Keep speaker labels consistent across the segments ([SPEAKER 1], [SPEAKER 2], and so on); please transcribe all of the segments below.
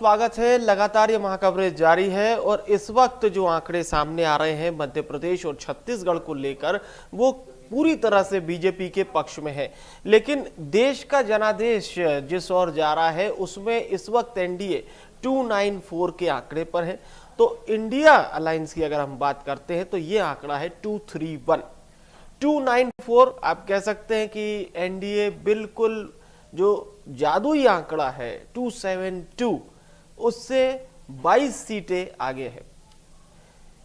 [SPEAKER 1] स्वागत है। लगातार ये महाकवरेज जारी है और इस वक्त जो आंकड़े सामने आ रहे हैं मध्य प्रदेश और छत्तीसगढ़ को लेकर वो पूरी तरह से बीजेपी के पक्ष में है। लेकिन देश का जनादेश जिस ओर जा रहा है उसमें इस वक्त एनडीए 294 के आंकड़े पर है। तो इंडिया अलायंस की अगर हम बात करते हैं तो ये आंकड़ा है 231। 294 आप कह सकते हैं कि एनडीए बिल्कुल जो जादुई आंकड़ा है 272 उससे 22 सीटें आगे है।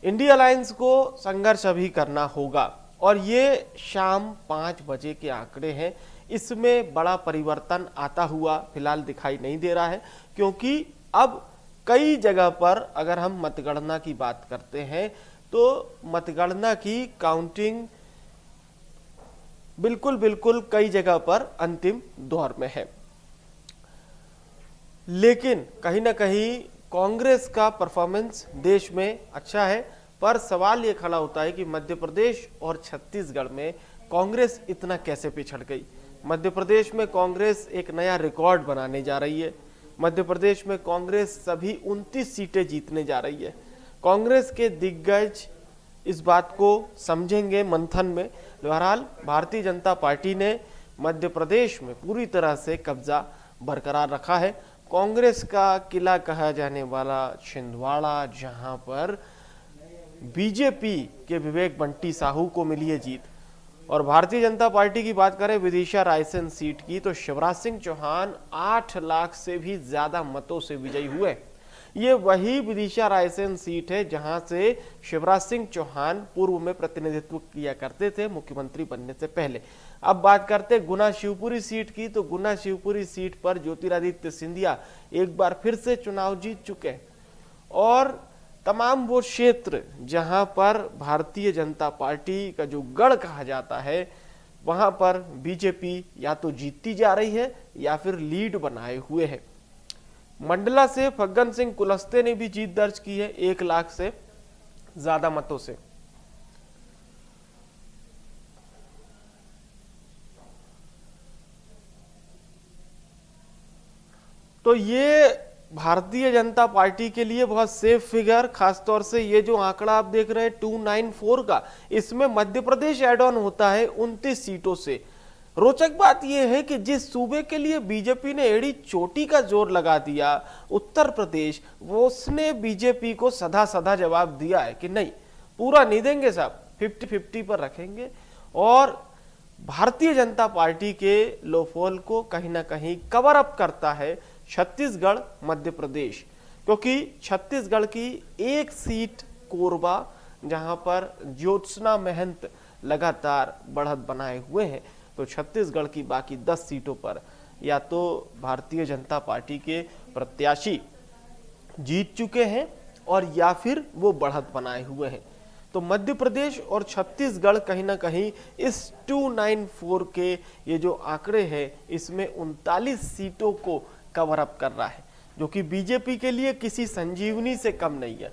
[SPEAKER 1] इंडिया अलायंस को संघर्ष अभी करना होगा और ये शाम 5 बजे के आंकड़े हैं। इसमें बड़ा परिवर्तन आता हुआ फिलहाल दिखाई नहीं दे रहा है, क्योंकि अब कई जगह पर अगर हम मतगणना की बात करते हैं तो मतगणना की काउंटिंग बिल्कुल कई जगह पर अंतिम दौर में है। लेकिन कहीं ना कहीं कांग्रेस का परफॉर्मेंस देश में अच्छा है, पर सवाल ये खड़ा होता है कि मध्य प्रदेश और छत्तीसगढ़ में कांग्रेस इतना कैसे पिछड़ गई। मध्य प्रदेश में कांग्रेस एक नया रिकॉर्ड बनाने जा रही है। मध्य प्रदेश में कांग्रेस सभी 29 सीटें जीतने जा रही है। कांग्रेस के दिग्गज इस बात को समझेंगे मंथन में। बहरहाल भारतीय जनता पार्टी ने मध्य प्रदेश में पूरी तरह से कब्जा बरकरार रखा है। कांग्रेस का किला कहा जाने वाला छिंदवाड़ा, जहां पर बीजेपी के विवेक बंटी साहू को मिली है जीत, और भारतीय जनता पार्टी की बात करें विदिशा रायसेन सीट की तो शिवराज सिंह चौहान 8 लाख से भी ज्यादा मतों से विजयी हुए। ये वही विदिशा रायसेन सीट है जहां से शिवराज सिंह चौहान पूर्व में प्रतिनिधित्व किया करते थे मुख्यमंत्री बनने से पहले। अब बात करते गुना शिवपुरी सीट की तो गुना शिवपुरी सीट पर ज्योतिरादित्य सिंधिया एक बार फिर से चुनाव जीत चुके हैं, और तमाम वो क्षेत्र जहां पर भारतीय जनता पार्टी का जो गढ़ कहा जाता है वहां पर बीजेपी या तो जीतती जा रही है या फिर लीड बनाए हुए है। मंडला से फग्गन सिंह कुलस्ते ने भी जीत दर्ज की है 1 लाख से ज्यादा मतों से। तो ये भारतीय जनता पार्टी के लिए बहुत सेफ फिगर, खासतौर से ये जो आंकड़ा आप देख रहे हैं 294 का, इसमें मध्य प्रदेश एड ऑन होता है 29 सीटों से। रोचक बात यह है कि जिस सूबे के लिए बीजेपी ने एड़ी चोटी का जोर लगा दिया, उत्तर प्रदेश, वो उसने बीजेपी को सदा जवाब दिया है कि नहीं, पूरा नहीं देंगे साहब, 50-50 पर रखेंगे। और भारतीय जनता पार्टी के लोफोल को कहीं ना कहीं कवर अप करता है छत्तीसगढ़, मध्य प्रदेश, क्योंकि छत्तीसगढ़ की एक सीट कोरबा, जहां पर ज्योत्सना महंत लगातार बढ़त बनाए हुए हैं, तो छत्तीसगढ़ की बाकी 10 सीटों पर या तो भारतीय जनता पार्टी के प्रत्याशी जीत चुके हैं और या फिर वो बढ़त बनाए हुए हैं। तो मध्य प्रदेश और छत्तीसगढ़ कहीं ना कहीं इस 294 के ये जो आंकड़े हैं इसमें 39 सीटों को कवर अप कर रहा है, जो कि बीजेपी के लिए किसी संजीवनी से कम नहीं है।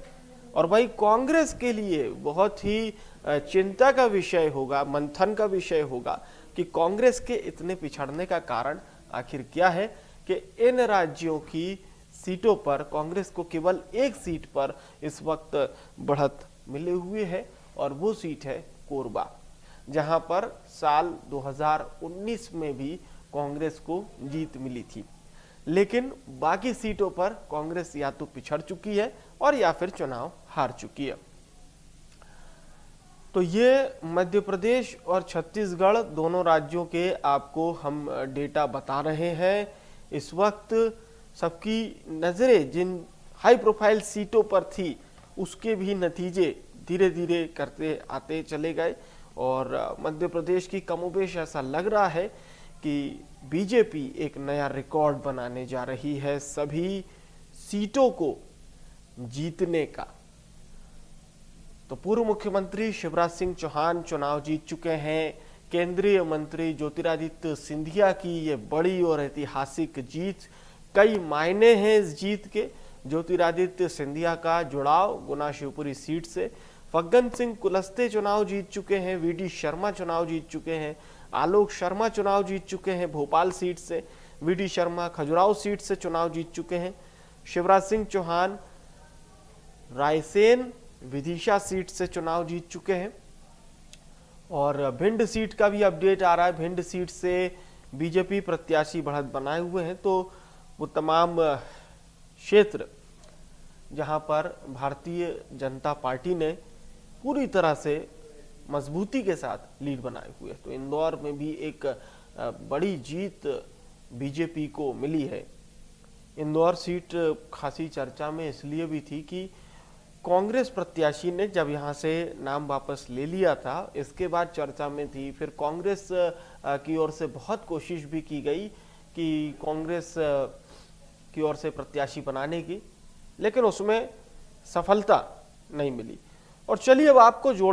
[SPEAKER 1] और भाई कांग्रेस के लिए बहुत ही चिंता का विषय होगा, मंथन का विषय होगा कि कांग्रेस के इतने पिछड़ने का कारण आखिर क्या है कि इन राज्यों की सीटों पर कांग्रेस को केवल एक सीट पर इस वक्त बढ़त मिले हुए है, और वो सीट है कोरबा, जहां पर साल 2019 में भी कांग्रेस को जीत मिली थी। लेकिन बाकी सीटों पर कांग्रेस या तो पिछड़ चुकी है और या फिर चुनाव हार चुकी है। तो ये मध्य प्रदेश और छत्तीसगढ़ दोनों राज्यों के आपको हम डेटा बता रहे हैं। इस वक्त सबकी नजरें जिन हाई प्रोफाइल सीटों पर थी उसके भी नतीजे धीरे धीरे करते आते चले गए, और मध्य प्रदेश की कमोबेश ऐसा लग रहा है कि बीजेपी एक नया रिकॉर्ड बनाने जा रही है सभी सीटों को जीतने का। तो पूर्व मुख्यमंत्री शिवराज सिंह चौहान चुनाव जीत चुके हैं। केंद्रीय मंत्री ज्योतिरादित्य सिंधिया की ये बड़ी और ऐतिहासिक जीत, कई मायने हैं इस जीत के। ज्योतिरादित्य सिंधिया का जुड़ाव गुना शिवपुरी सीट से, फग्गन सिंह कुलस्ते चुनाव जीत चुके हैं, वीडी शर्मा चुनाव जीत चुके हैं, आलोक शर्मा चुनाव जीत चुके हैं भोपाल सीट से, वीडी शर्मा खजुराहो सीट से चुनाव जीत चुके हैं, शिवराज सिंह चौहान रायसेन विदिशा सीट से चुनाव जीत चुके हैं और भिंड सीट का भी अपडेट आ रहा है। भिंड सीट से बीजेपी प्रत्याशी बढ़त बनाए हुए हैं। तो वो तमाम क्षेत्र जहां पर भारतीय जनता पार्टी ने पूरी तरह से मजबूती के साथ लीड बनाए हुए, तो इंदौर में भी एक बड़ी जीत बीजेपी को मिली है। इंदौर सीट खासी चर्चा में इसलिए भी थी कि कांग्रेस प्रत्याशी ने जब यहां से नाम वापस ले लिया था, इसके बाद चर्चा में थी। फिर कांग्रेस की ओर से बहुत कोशिश भी की गई कि कांग्रेस की ओर से प्रत्याशी बनाने की, लेकिन उसमें सफलता नहीं मिली। और चलिए अब आपको जोड़ते